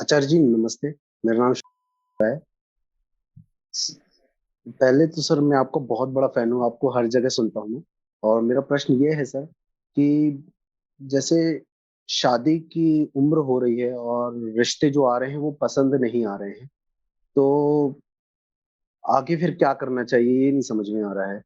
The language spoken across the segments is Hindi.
आचार्य जी नमस्ते। मेरा नाम है। पहले तो सर मैं आपका बहुत बड़ा फैन हूँ, आपको हर जगह सुनता हूँ मैं। और मेरा प्रश्न ये है सर कि जैसे शादी की उम्र हो रही है और रिश्ते जो आ रहे हैं वो पसंद नहीं आ रहे हैं, तो आगे फिर क्या करना चाहिए ये नहीं समझ में आ रहा है।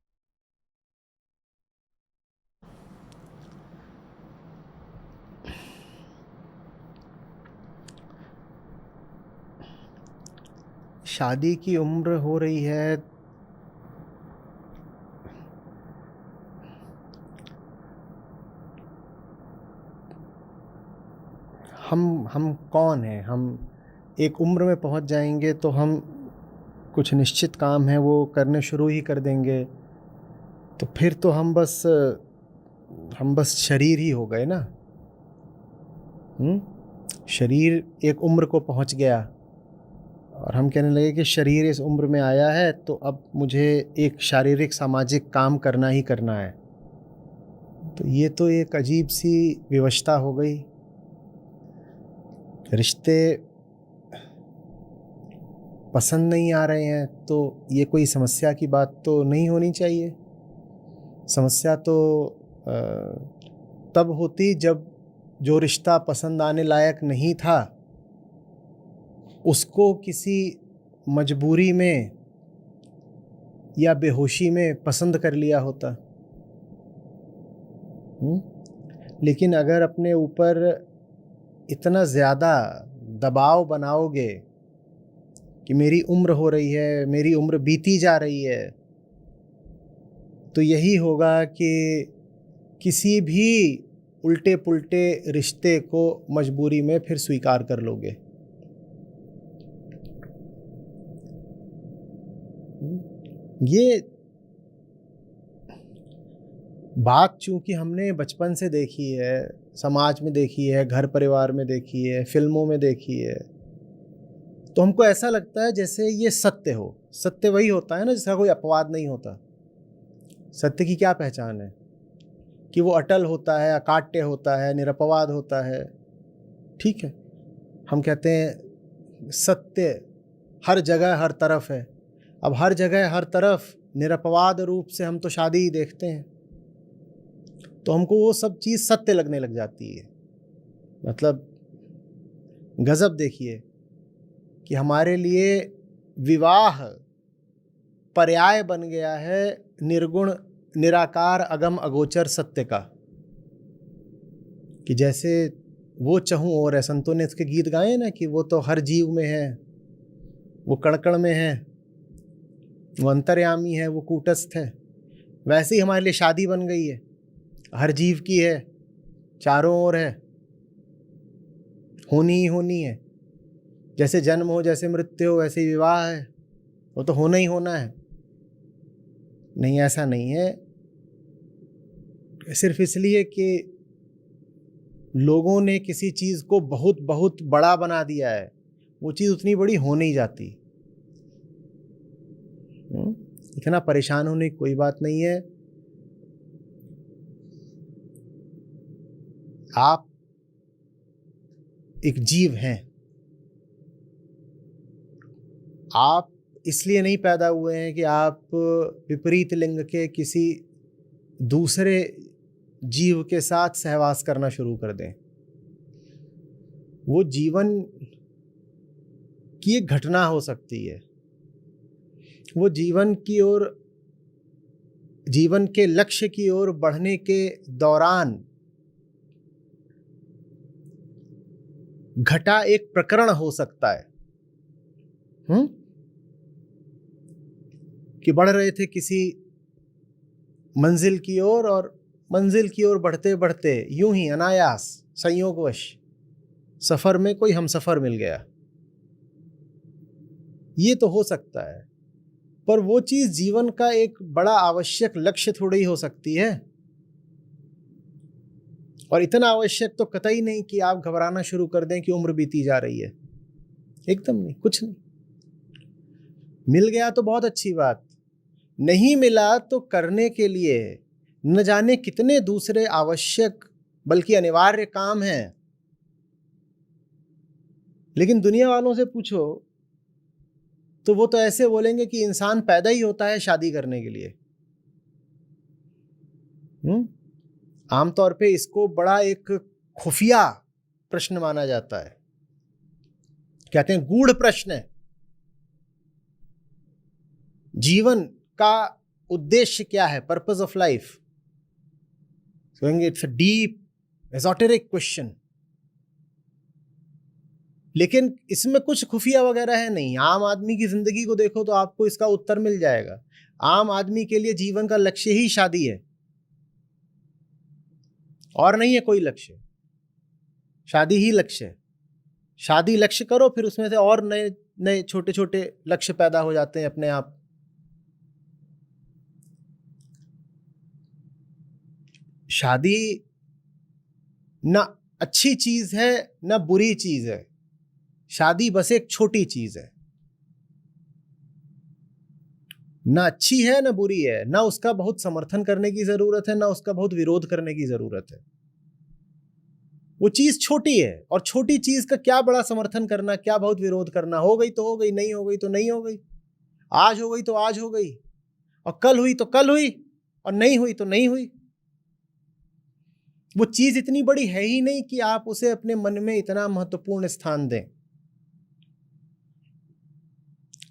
शादी की उम्र हो रही है। हम कौन हैं? हम एक उम्र में पहुंच जाएंगे तो हम कुछ निश्चित काम है वो करने शुरू ही कर देंगे। तो फिर तो हम बस शरीर ही हो गए ना। शरीर एक उम्र को पहुंच गया और हम कहने लगे कि शरीर इस उम्र में आया है तो अब मुझे एक शारीरिक सामाजिक काम करना ही करना है। तो ये तो एक अजीब सी विवशता हो गई। रिश्ते पसंद नहीं आ रहे हैं तो ये कोई समस्या की बात तो नहीं होनी चाहिए। समस्या तो तब होती जब जो रिश्ता पसंद आने लायक नहीं था उसको किसी मजबूरी में या बेहोशी में पसंद कर लिया होता। लेकिन अगर अपने ऊपर इतना ज़्यादा दबाव बनाओगे कि मेरी उम्र हो रही है, मेरी उम्र बीती जा रही है, तो यही होगा कि किसी भी उल्टे पुल्टे रिश्ते को मजबूरी में फिर स्वीकार कर लोगे। ये बात चूंकि हमने बचपन से देखी है, समाज में देखी है, घर परिवार में देखी है, फिल्मों में देखी है, तो हमको ऐसा लगता है जैसे ये सत्य हो। सत्य वही होता है ना जिसका कोई अपवाद नहीं होता। सत्य की क्या पहचान है? कि वो अटल होता है, अकाट्य होता है, निरपवाद होता है। ठीक है, हम कहते हैं सत्य हर जगह हर तरफ है। अब हर जगह हर तरफ निरपवाद रूप से हम तो शादी ही देखते हैं, तो हमको वो सब चीज़ सत्य लगने लग जाती है। मतलब गजब देखिए कि हमारे लिए विवाह पर्याय बन गया है निर्गुण निराकार अगम अगोचर सत्य का। कि जैसे वो चहूँ और है, संतों ने इसके गीत गाए ना कि वो तो हर जीव में है, वो कण कण में है, वो अंतर्यामी है, वो कूटस्थ है। वैसे ही हमारे लिए शादी बन गई है, हर जीव की है, चारों ओर है, होनी ही होनी है। जैसे जन्म हो, जैसे मृत्यु हो, वैसे ही विवाह है, वो तो होना ही होना है। नहीं, ऐसा नहीं है। सिर्फ इसलिए कि लोगों ने किसी चीज़ को बहुत बहुत बड़ा बना दिया है, वो चीज़ उतनी बड़ी हो नहीं जाती। इतना परेशान होने की कोई बात नहीं है। आप एक जीव हैं। आप इसलिए नहीं पैदा हुए हैं कि आप विपरीत लिंग के किसी दूसरे जीव के साथ सहवास करना शुरू कर दें। वो जीवन की एक घटना हो सकती है। वो जीवन की ओर, जीवन के लक्ष्य की ओर बढ़ने के दौरान घटा एक प्रकरण हो सकता है। कि बढ़ रहे थे किसी मंजिल की ओर और मंजिल की ओर बढ़ते बढ़ते यूं ही अनायास संयोगवश सफर में कोई हमसफर मिल गया। ये तो हो सकता है, पर वो चीज जीवन का एक बड़ा आवश्यक लक्ष्य थोड़ी ही हो सकती है। और इतना आवश्यक तो कतई नहीं कि आप घबराना शुरू कर दें कि उम्र बीती जा रही है। एकदम नहीं, कुछ नहीं। मिल गया तो बहुत अच्छी बात, नहीं मिला तो करने के लिए न जाने कितने दूसरे आवश्यक बल्कि अनिवार्य काम हैं। लेकिन दुनिया वालों से पूछो तो वो तो ऐसे बोलेंगे कि इंसान पैदा ही होता है शादी करने के लिए। आमतौर पे इसको बड़ा एक खुफिया प्रश्न माना जाता है, कहते हैं गूढ़ प्रश्न है। जीवन का उद्देश्य क्या है, पर्पस ऑफ लाइफ। कहेंगे it's a deep esoteric question, लेकिन इसमें कुछ खुफिया वगैरह है नहीं। आम आदमी की जिंदगी को देखो तो आपको इसका उत्तर मिल जाएगा। आम आदमी के लिए जीवन का लक्ष्य ही शादी है, और नहीं है कोई लक्ष्य। शादी ही लक्ष्य है। शादी लक्ष्य करो, फिर उसमें से और नए नए छोटे छोटे लक्ष्य पैदा हो जाते हैं अपने आप। शादी ना अच्छी चीज है ना बुरी चीज है। शादी बस एक छोटी चीज है, ना अच्छी है ना बुरी है, ना उसका बहुत समर्थन करने की जरूरत है ना उसका बहुत विरोध करने की जरूरत है। वो चीज छोटी है, और छोटी चीज का क्या बड़ा समर्थन करना, क्या बहुत विरोध करना। हो गई तो हो गई, नहीं हो गई तो नहीं हो गई। आज हो गई तो आज हो गई, और कल हुई तो कल हुई, और नहीं हुई तो नहीं हुई। वो चीज इतनी बड़ी है ही नहीं कि आप उसे अपने मन में इतना महत्वपूर्ण स्थान दें।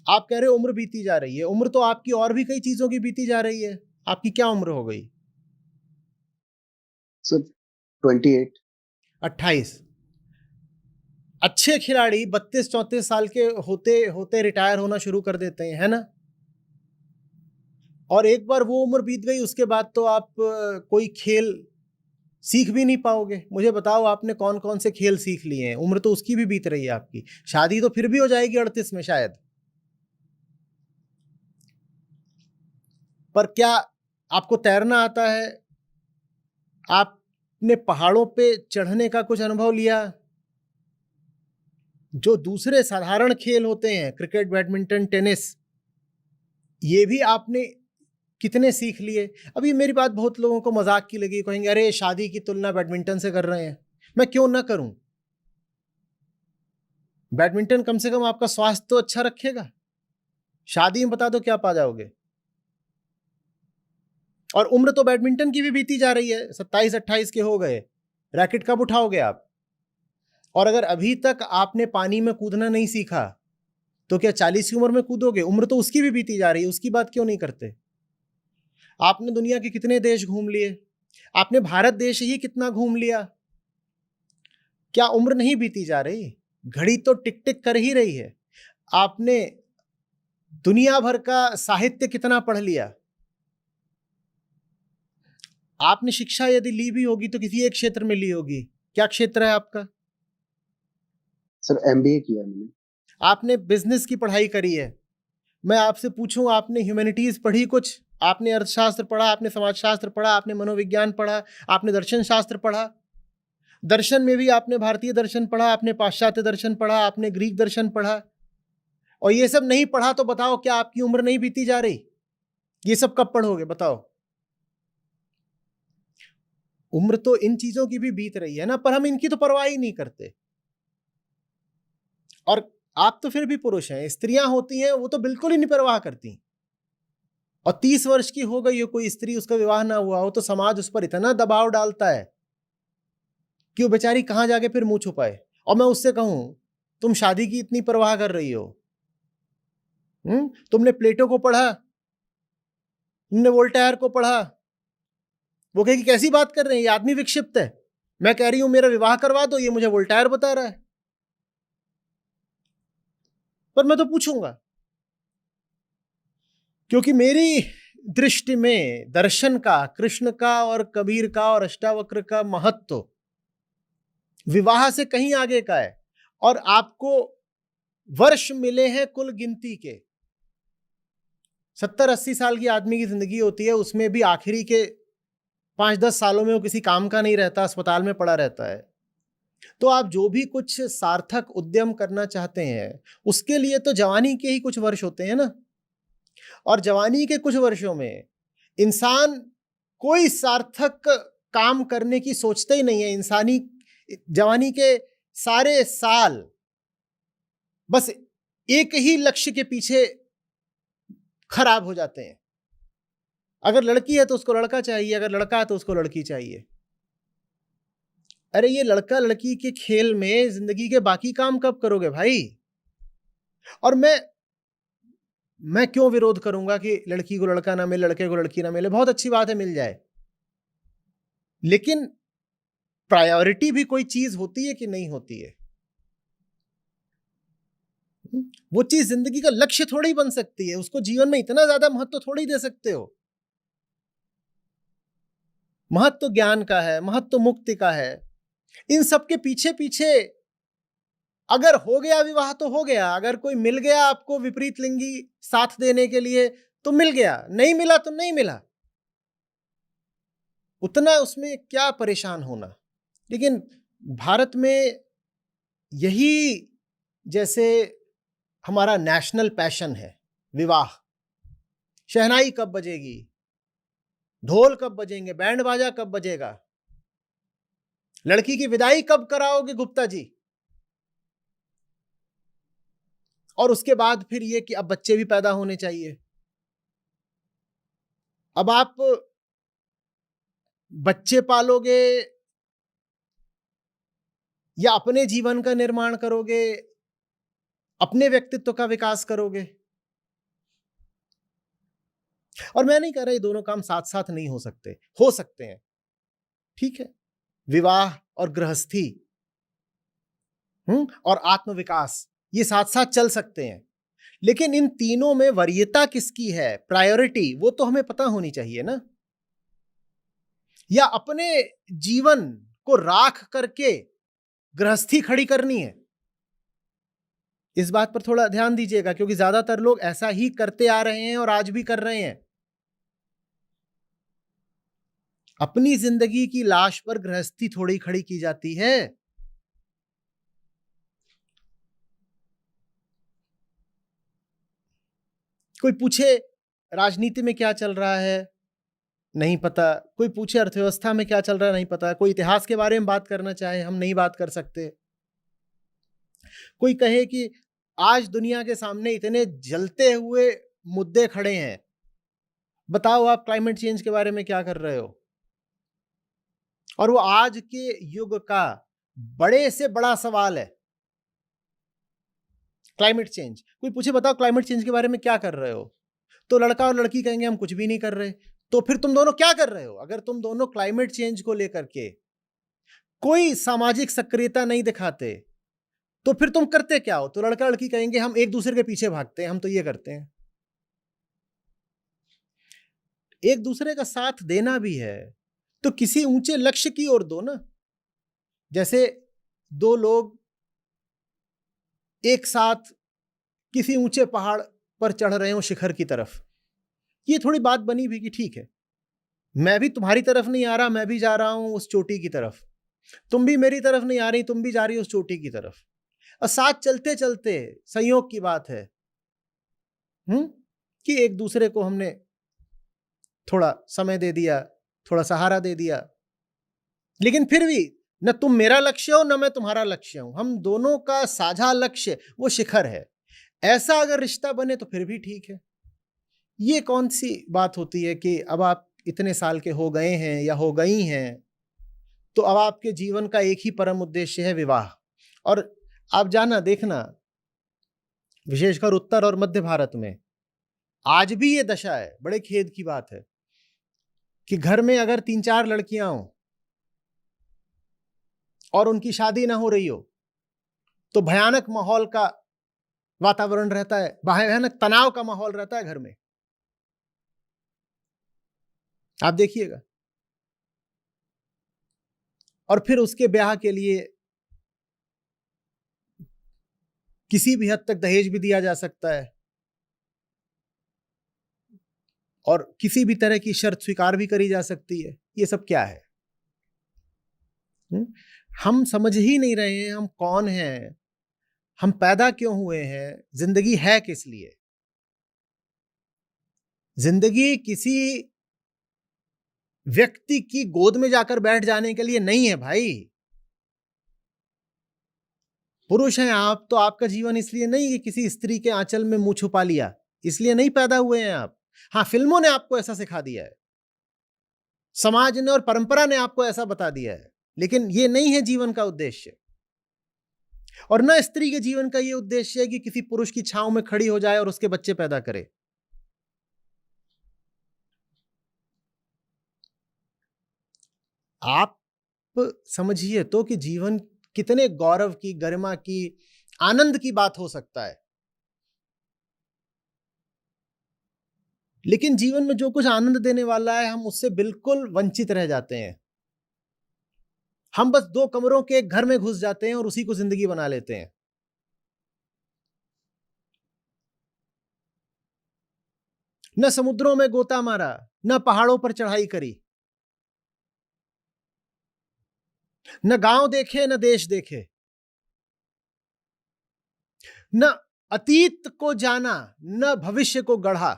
आप कह रहे हो उम्र बीती जा रही है, उम्र तो आपकी और भी कई चीजों की बीती जा रही है। आपकी क्या उम्र हो गई? सर 28। 28। अच्छे खिलाड़ी 32-34 साल के होते होते रिटायर होना शुरू कर देते हैं, है ना। और एक बार वो उम्र बीत गई, उसके बाद तो आप कोई खेल सीख भी नहीं पाओगे। मुझे बताओ आपने कौन कौन से खेल सीख लिए हैं? उम्र तो उसकी भी बीत रही है आपकी। शादी तो फिर भी हो जाएगी 38 में शायद, पर क्या आपको तैरना आता है? आपने पहाड़ों पे चढ़ने का कुछ अनुभव लिया? जो दूसरे साधारण खेल होते हैं, क्रिकेट, बैडमिंटन, टेनिस, ये भी आपने कितने सीख लिए? अभी मेरी बात बहुत लोगों को मजाक की लगी, कहेंगे अरे शादी की तुलना बैडमिंटन से कर रहे हैं। मैं क्यों ना करूं? बैडमिंटन कम से कम आपका स्वास्थ्य तो अच्छा रखेगा। शादी में बता दो क्या पा जाओगे। और उम्र तो बैडमिंटन की भी बीती जा रही है, 27-28 के हो गए, रैकेट कब उठाओगे आप? और अगर अभी तक आपने पानी में कूदना नहीं सीखा तो क्या 40 की उम्र में कूदोगे? उम्र तो उसकी भी बीती जा रही है, उसकी बात क्यों नहीं करते? आपने दुनिया के कितने देश घूम लिए? आपने भारत देश ही कितना घूम लिया? क्या उम्र नहीं बीती जा रही? घड़ी तो टिक टिक कर ही रही है। आपने दुनिया भर का साहित्य कितना पढ़ लिया? आपने शिक्षा यदि ली भी होगी तो किसी एक क्षेत्र में ली होगी। क्या क्षेत्र है आपका? सर MBA किया मैंने। आपने बिजनेस की पढ़ाई करी है। मैं आपसे पूछूं, आपने ह्यूमैनिटीज पढ़ी कुछ? आपने अर्थशास्त्र पढ़ा, आपने समाजशास्त्र पढ़ा, आपने मनोविज्ञान पढ़ा, आपने दर्शन शास्त्र पढ़ा। दर्शन में भी आपने भारतीय दर्शन पढ़ा, आपने पाश्चात्य दर्शन पढ़ा, आपने ग्रीक दर्शन पढ़ा। और ये सब नहीं पढ़ा तो बताओ क्या आपकी उम्र नहीं बीती जा रही? ये सब कब पढ़ोगे बताओ? उम्र तो इन चीजों की भी बीत रही है ना, पर हम इनकी तो परवाह ही नहीं करते। और आप तो फिर भी पुरुष हैं, स्त्रियां होती हैं वो तो बिल्कुल ही नहीं परवाह करती। और 30 वर्ष की हो गई हो कोई स्त्री, उसका विवाह ना हुआ हो, तो समाज उस पर इतना दबाव डालता है कि वो बेचारी कहां जाके फिर मुंह छुपाए। और मैं उससे कहूं तुम शादी की इतनी परवाह कर रही हो, तुमने प्लेटो को पढ़ा, तुमने वोल्टेयर को पढ़ा। वो कहेगी कैसी बात कर रहे हैं, ये आदमी विक्षिप्त है। मैं कह रही हूं मेरा विवाह करवा दो, ये मुझे वोल्टेयर बता रहा है। पर मैं तो पूछूंगा, क्योंकि मेरी दृष्टि में दर्शन का, कृष्ण का और कबीर का और अष्टावक्र का महत्व विवाह से कहीं आगे का है। और आपको वर्ष मिले हैं कुल गिनती के। 70-80 साल की आदमी की जिंदगी होती है, उसमें भी आखिरी के 5-10 सालों में वो किसी काम का नहीं रहता, अस्पताल में पड़ा रहता है। तो आप जो भी कुछ सार्थक उद्यम करना चाहते हैं, उसके लिए तो जवानी के ही कुछ वर्ष होते हैं ना। और जवानी के कुछ वर्षों में इंसान कोई सार्थक काम करने की सोचते ही नहीं है। इंसानी जवानी के सारे साल बस एक ही लक्ष्य के पीछे खराब हो जाते हैं। अगर लड़की है तो उसको लड़का चाहिए, अगर लड़का है तो उसको लड़की चाहिए। अरे ये लड़का लड़की के खेल में जिंदगी के बाकी काम कब करोगे भाई? और मैं क्यों विरोध करूंगा कि लड़की को लड़का ना मिले, लड़के को लड़की ना मिले? बहुत अच्छी बात है, मिल जाए। लेकिन प्रायोरिटी भी कोई चीज होती है कि नहीं होती है? वो चीज जिंदगी का लक्ष्य थोड़ी ही बन सकती है, उसको जीवन में इतना ज्यादा महत्व थोड़ी दे सकते हो। महत्व ज्ञान का है, महत्व मुक्ति का है। इन सब के पीछे पीछे अगर हो गया विवाह तो हो गया, अगर कोई मिल गया आपको विपरीत लिंगी साथ देने के लिए तो मिल गया, नहीं मिला तो नहीं मिला, उतना उसमें क्या परेशान होना। लेकिन भारत में यही जैसे हमारा नेशनल पैशन है, विवाह। शहनाई कब बजेगी, ढोल कब बजेंगे, बैंड बाजा कब बजेगा, लड़की की विदाई कब कराओगे गुप्ता जी? और उसके बाद फिर ये कि अब बच्चे भी पैदा होने चाहिए। अब आप बच्चे पालोगे या अपने जीवन का निर्माण करोगे, अपने व्यक्तित्व का विकास करोगे? और मैं नहीं कह रहा ये दोनों काम साथ साथ नहीं हो सकते, हो सकते हैं, ठीक है। विवाह और गृहस्थी और आत्मविकास ये साथ साथ चल सकते हैं। लेकिन इन तीनों में वरीयता किसकी है, प्रायोरिटी, वो तो हमें पता होनी चाहिए ना। या अपने जीवन को राख करके गृहस्थी खड़ी करनी है? इस बात पर थोड़ा ध्यान दीजिएगा, क्योंकि ज्यादातर लोग ऐसा ही करते आ रहे हैं और आज भी कर रहे हैं। अपनी जिंदगी की लाश पर गृहस्थी थोड़ी खड़ी की जाती है। कोई पूछे राजनीति में क्या चल रहा है, नहीं पता। कोई पूछे अर्थव्यवस्था में क्या चल रहा है, नहीं पता। कोई इतिहास के बारे में बात करना चाहे, हम नहीं बात कर सकते। कोई कहे कि आज दुनिया के सामने इतने जलते हुए मुद्दे खड़े हैं, बताओ आप क्लाइमेट चेंज के बारे में क्या कर रहे हो? और वो आज के युग का बड़े से बड़ा सवाल है, क्लाइमेट चेंज। कोई पूछे बताओ क्लाइमेट चेंज के बारे में क्या कर रहे हो, तो लड़का और लड़की कहेंगे हम कुछ भी नहीं कर रहे। तो फिर तुम दोनों क्या कर रहे हो? अगर तुम दोनों क्लाइमेट चेंज को लेकर के कोई सामाजिक सक्रियता नहीं दिखाते तो फिर तुम करते क्या हो? तो लड़का लड़की कहेंगे हम एक दूसरे के पीछे भागते हैं, हम तो ये करते हैं। एक दूसरे का साथ देना भी है तो किसी ऊंचे लक्ष्य की ओर दो ना। जैसे दो लोग एक साथ किसी ऊंचे पहाड़ पर चढ़ रहे हो शिखर की तरफ, ये थोड़ी बात बनी भी कि ठीक है मैं भी तुम्हारी तरफ नहीं आ रहा, मैं भी जा रहा हूं उस चोटी की तरफ, तुम भी मेरी तरफ नहीं आ रही, तुम भी जा रही हो उस चोटी की तरफ, और साथ चलते चलते संयोग की बात है कि एक दूसरे को हमने थोड़ा समय दे दिया, थोड़ा सहारा दे दिया। लेकिन फिर भी न तुम मेरा लक्ष्य हो न मैं तुम्हारा लक्ष्य हूं, हम दोनों का साझा लक्ष्य वो शिखर है। ऐसा अगर रिश्ता बने तो फिर भी ठीक है। ये कौन सी बात होती है कि अब आप इतने साल के हो गए हैं या हो गई हैं तो अब आपके जीवन का एक ही परम उद्देश्य है विवाह। और आप जाना देखना, विशेषकर उत्तर और मध्य भारत में आज भी ये दशा है। बड़े खेद की बात है कि घर में अगर 3-4 लड़कियां हों और उनकी शादी ना हो रही हो तो भयानक माहौल का वातावरण रहता है, भयानक तनाव का माहौल रहता है घर में। आप देखिएगा। और फिर उसके ब्याह के लिए किसी भी हद तक दहेज भी दिया जा सकता है और किसी भी तरह की शर्त स्वीकार भी करी जा सकती है। ये सब क्या है? हम समझ ही नहीं रहे हैं हम कौन हैं, हम पैदा क्यों हुए हैं, जिंदगी है किस लिए। जिंदगी किसी व्यक्ति की गोद में जाकर बैठ जाने के लिए नहीं है भाई। पुरुष हैं आप, तो आपका जीवन इसलिए नहीं कि किसी स्त्री के आंचल में मुंह छुपा लिया, इसलिए नहीं पैदा हुए हैं आप। हाँ, फिल्मों ने आपको ऐसा सिखा दिया है, समाज ने और परंपरा ने आपको ऐसा बता दिया है, लेकिन ये नहीं है जीवन का उद्देश्य। और ना स्त्री के जीवन का ये उद्देश्य है कि किसी पुरुष की छांव में खड़ी हो जाए और उसके बच्चे पैदा करे। आप समझिए तो कि जीवन कितने गौरव की, गरिमा की, आनंद की बात हो सकता है। लेकिन जीवन में जो कुछ आनंद देने वाला है, हम उससे बिल्कुल वंचित रह जाते हैं। हम बस 2 कमरों के एक घर में घुस जाते हैं और उसी को जिंदगी बना लेते हैं। न समुद्रों में गोता मारा, न पहाड़ों पर चढ़ाई करी, न गांव देखे, न देश देखे, न अतीत को जाना, न भविष्य को गढ़ा।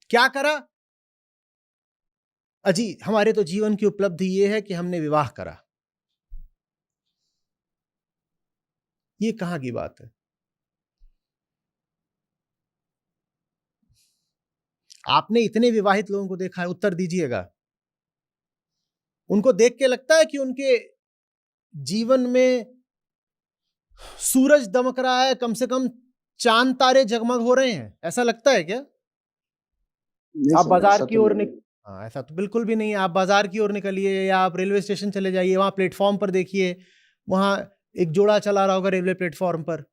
क्या करा? अजी, हमारे तो जीवन की उपलब्धि यह है कि हमने विवाह करा। ये कहां की बात है? आपने इतने विवाहित लोगों को देखा है, उत्तर दीजिएगा। उनको देख के लगता है कि उनके जीवन में सूरज दमक रहा है, कम से कम चांद तारे जगमग हो रहे हैं, ऐसा लगता है क्या? नहीं आप सर, बाजार ऐसा की तो ओर नहीं है। हाँ, ऐसा तो बिल्कुल भी नहीं है। आप बाजार की ओर निकलिए या आप रेलवे स्टेशन चले जाइए, वहां प्लेटफॉर्म पर देखिए, वहां एक जोड़ा चला रहा होगा रेलवे प्लेटफॉर्म पर।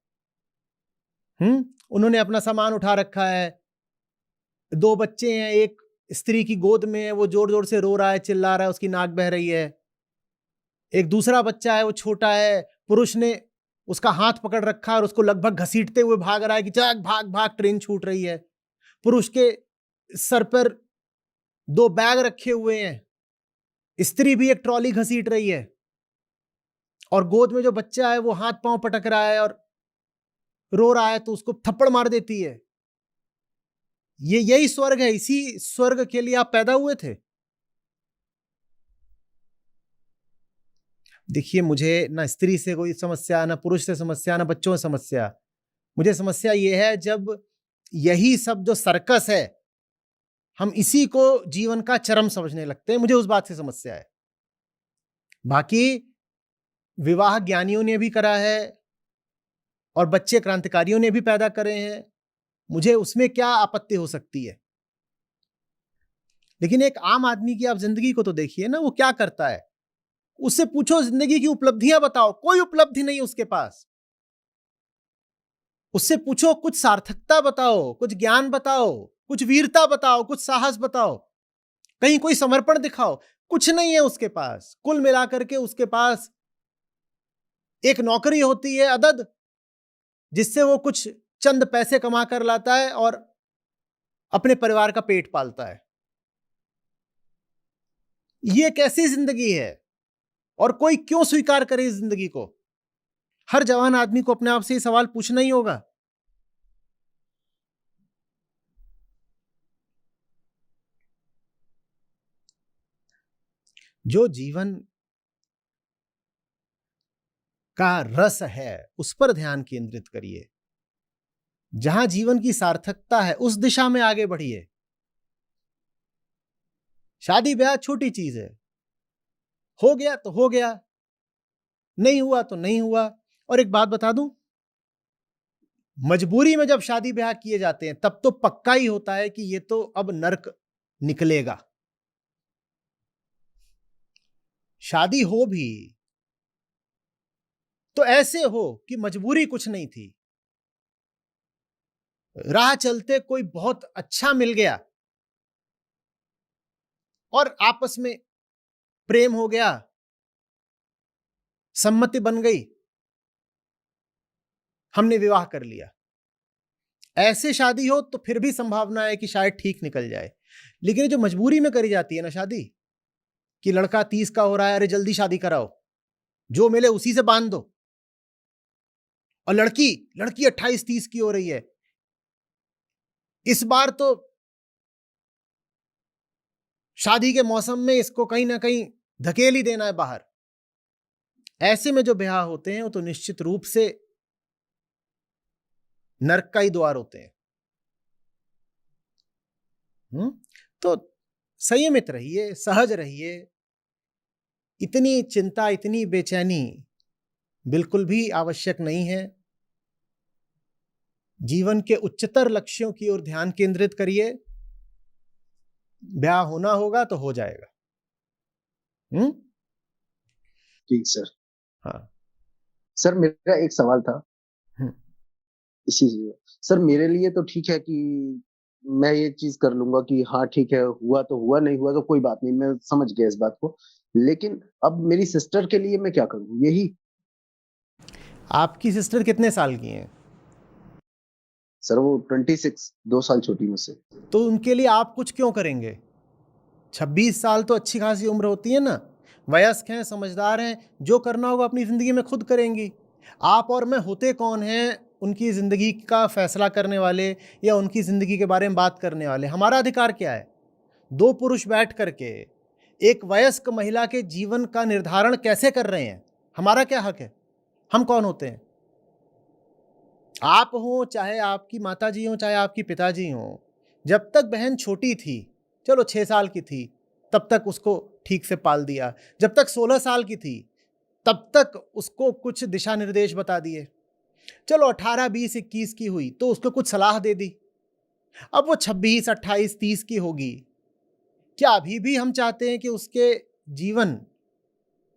उन्होंने अपना सामान उठा रखा है, 2 बच्चे हैं, एक स्त्री की गोद में है, वो जोर जोर से रो रहा है, चिल्ला रहा है, उसकी नाक बह रही है। एक दूसरा बच्चा है, वो छोटा है, पुरुष ने उसका हाथ पकड़ रखा है और उसको लगभग घसीटते हुए भाग रहा है कि चल भाग भाग, ट्रेन छूट रही है। पुरुष के सर पर 2 बैग रखे हुए हैं, स्त्री भी एक ट्रॉली घसीट रही है, और गोद में जो बच्चा है वो हाथ पांव पटक रहा है और रो रहा है, तो उसको थप्पड़ मार देती है। यही स्वर्ग है, इसी स्वर्ग के लिए आप पैदा हुए थे। देखिए, मुझे ना स्त्री से कोई समस्या, ना पुरुष से समस्या, ना बच्चों से समस्या। मुझे समस्या यह है जब यही सब जो सर्कस है, हम इसी को जीवन का चरम समझने लगते हैं, मुझे उस बात से समस्या है। बाकी विवाह ज्ञानियों ने भी करा है और बच्चे क्रांतिकारियों ने भी पैदा करे हैं, मुझे उसमें क्या आपत्ति हो सकती है। लेकिन एक आम आदमी की आप जिंदगी को तो देखिए ना, वो क्या करता है। उससे पूछो जिंदगी की उपलब्धियां बताओ, कोई उपलब्धि नहीं उसके पास। उससे पूछो कुछ सार्थकता बताओ, कुछ ज्ञान बताओ, कुछ वीरता बताओ, कुछ साहस बताओ, कहीं कोई समर्पण दिखाओ, कुछ नहीं है उसके पास। कुल मिलाकर के उसके पास एक नौकरी होती है अदद, जिससे वो कुछ चंद पैसे कमा कर लाता है और अपने परिवार का पेट पालता है। ये कैसी जिंदगी है और कोई क्यों स्वीकार करे इस जिंदगी को? हर जवान आदमी को अपने आप से ये सवाल पूछना ही होगा। जो जीवन का रस है उस पर ध्यान केंद्रित करिए। जहां जीवन की सार्थकता है उस दिशा में आगे बढ़िए। शादी ब्याह छोटी चीज है, हो गया तो हो गया, नहीं हुआ तो नहीं हुआ। और एक बात बता दूं, मजबूरी में जब शादी ब्याह किए जाते हैं तब तो पक्का ही होता है कि ये तो अब नर्क निकलेगा। शादी हो भी तो ऐसे हो कि मजबूरी कुछ नहीं थी, राह चलते कोई बहुत अच्छा मिल गया और आपस में प्रेम हो गया, सम्मति बन गई, हमने विवाह कर लिया। ऐसे शादी हो तो फिर भी संभावना है कि शायद ठीक निकल जाए। लेकिन जो मजबूरी में करी जाती है ना शादी, कि लड़का 30 का हो रहा है, अरे जल्दी शादी कराओ, जो मिले उसी से बांध दो, और लड़की लड़की 28-30 की हो रही है। इस बार तो शादी के मौसम में इसको कहीं ना कहीं धकेल ही देना है बाहर। ऐसे में जो ब्याह होते हैं वो तो निश्चित रूप से नरक का ही द्वार होते हैं। तो संयमित रहिए, सहज रहिए। इतनी चिंता, इतनी बेचैनी बिल्कुल भी आवश्यक नहीं है। जीवन के उच्चतर लक्ष्यों की ओर ध्यान केंद्रित करिए। ब्याह होना होगा तो हो जाएगा। ठीक सर। हाँ सर मेरा एक सवाल था इसी से। सर मेरे लिए तो ठीक है कि मैं ये चीज कर लूंगा कि हाँ ठीक है, हुआ तो हुआ, नहीं हुआ तो कोई बात नहीं, मैं समझ गया इस बात को। लेकिन अब मेरी सिस्टर के लिए मैं क्या करूँ, यही। आपकी सिस्टर कितने साल की हैं? सर वो 26, 2 साल छोटी मुझसे। तो उनके लिए आप कुछ क्यों करेंगे? 26 साल तो अच्छी खासी उम्र होती है ना। वयस्क हैं, समझदार हैं, जो करना होगा अपनी ज़िंदगी में खुद करेंगी। आप और मैं होते कौन हैं उनकी ज़िंदगी का फैसला करने वाले या उनकी ज़िंदगी के बारे में बात करने वाले? हमारा अधिकार क्या है? दो पुरुष बैठ करके एक वयस्क महिला के जीवन का निर्धारण कैसे कर रहे हैं? हमारा क्या हक है? हम कौन होते हैं? आप हो, चाहे आपकी माताजी हो, चाहे आपकी पिताजी हो, जब तक बहन छोटी थी, चलो 6 साल की थी, तब तक उसको ठीक से पाल दिया। जब तक 16 साल की थी, तब तक उसको कुछ दिशा निर्देश बता दिए। चलो 18, 20, 21 की हुई तो उसको कुछ सलाह दे दी। अब वो 26, 28, 30 की होगी। क्या अभी भी हम चाहते हैं कि उसके जीवन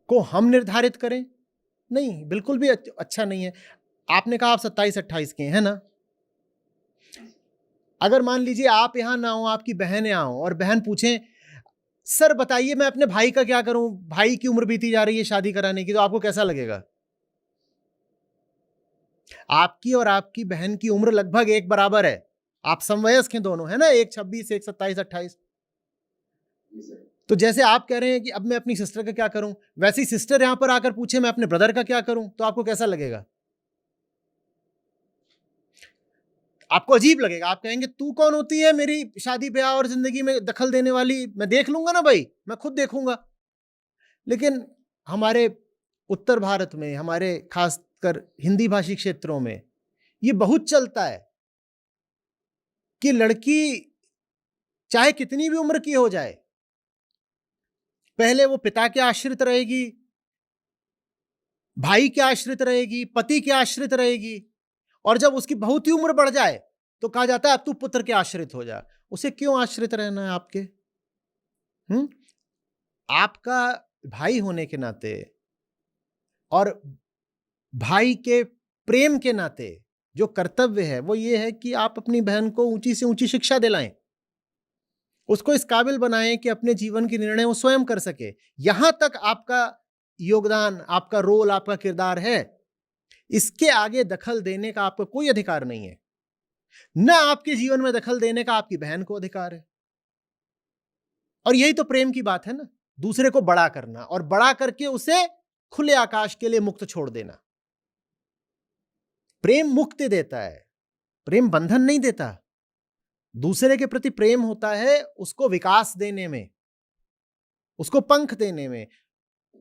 को हम निर्धारित करें? नहीं, बिल्कुल भी अच्छा नहीं है। आपने कहा आप 27, 28 के हैं ना? अगर मान लीजिए आप यहां ना हो, आपकी बहन यहां हो और बहन पूछें, सर बताइए मैं अपने भाई का क्या करूं, भाई की उम्र बीती जा रही है शादी कराने की, तो आपको कैसा लगेगा? आपकी और आपकी बहन की उम्र लगभग एक बराबर है। आप समवयस्क हैं दोनों, है ना? एक 26, एक 27, 28। तो जैसे आप कह रहे हैं कि अब मैं अपनी सिस्टर का क्या करूं, वैसे ही सिस्टर यहां पर आकर पूछे मैं अपने ब्रदर का क्या करूं, तो आपको कैसा लगेगा? आपको अजीब लगेगा। आप कहेंगे तू कौन होती है मेरी शादी ब्याह और जिंदगी में दखल देने वाली? मैं देख लूंगा ना भाई, मैं खुद देखूंगा। लेकिन हमारे उत्तर भारत में, हमारे खासकर हिंदी भाषी क्षेत्रों में ये बहुत चलता है कि लड़की चाहे कितनी भी उम्र की हो जाए, पहले वो पिता के आश्रित रहेगी, भाई के आश्रित रहेगी, पति के आश्रित रहेगी, और जब उसकी बहुत ही उम्र बढ़ जाए तो कहा जाता है अब तू पुत्र के आश्रित हो जा। उसे क्यों आश्रित रहना है आपके? आपका भाई होने के नाते और भाई के प्रेम के नाते जो कर्तव्य है वो ये है कि आप अपनी बहन को ऊंची से ऊंची शिक्षा दिलाएं, उसको इस काबिल बनाएं कि अपने जीवन के निर्णय वो स्वयं कर सके। यहां तक आपका योगदान, आपका रोल, आपका किरदार है। इसके आगे दखल देने का आपको कोई अधिकार नहीं है। ना आपके जीवन में दखल देने का आपकी बहन को अधिकार है। और यही तो प्रेम की बात है ना, दूसरे को बड़ा करना और बड़ा करके उसे खुले आकाश के लिए मुक्त छोड़ देना। प्रेम मुक्ति देता है, प्रेम बंधन नहीं देता। दूसरे के प्रति प्रेम होता है उसको विकास देने में, उसको पंख देने में,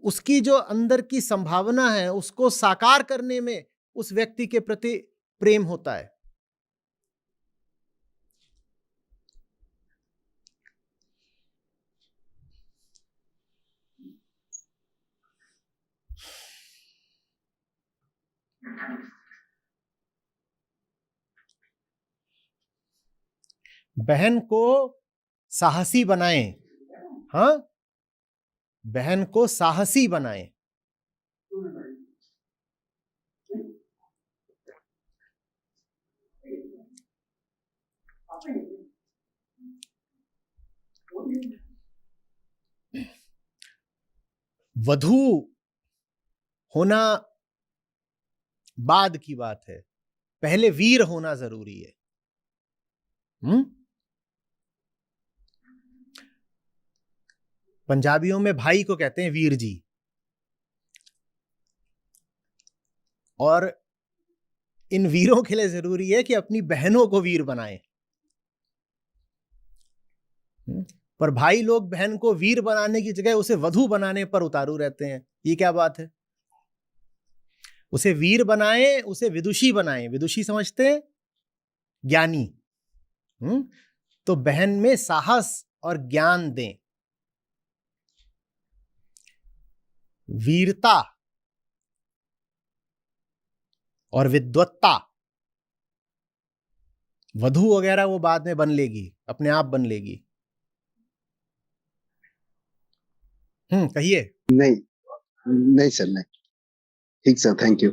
उसकी जो अंदर की संभावना है उसको साकार करने में उस व्यक्ति के प्रति प्रेम होता है। बहन को साहसी बनाएं। हाँ, बहन को साहसी बनाएं। वधू होना बाद की बात है, पहले वीर होना जरूरी है। पंजाबियों में भाई को कहते हैं वीर जी, और इन वीरों के लिए जरूरी है कि अपनी बहनों को वीर बनाएं। पर भाई लोग बहन को वीर बनाने की जगह उसे वधू बनाने पर उतारू रहते हैं। ये क्या बात है? उसे वीर बनाए, उसे विदुषी बनाए। विदुषी समझते हैं? ज्ञानी। तो बहन में साहस और ज्ञान दें, वीरता और विद्वत्ता। वधू वगैरह वो बाद में बन लेगी, अपने आप बन लेगी। कहिए। नहीं, नहीं सर, नहीं। ठीक सर, थैंक यू।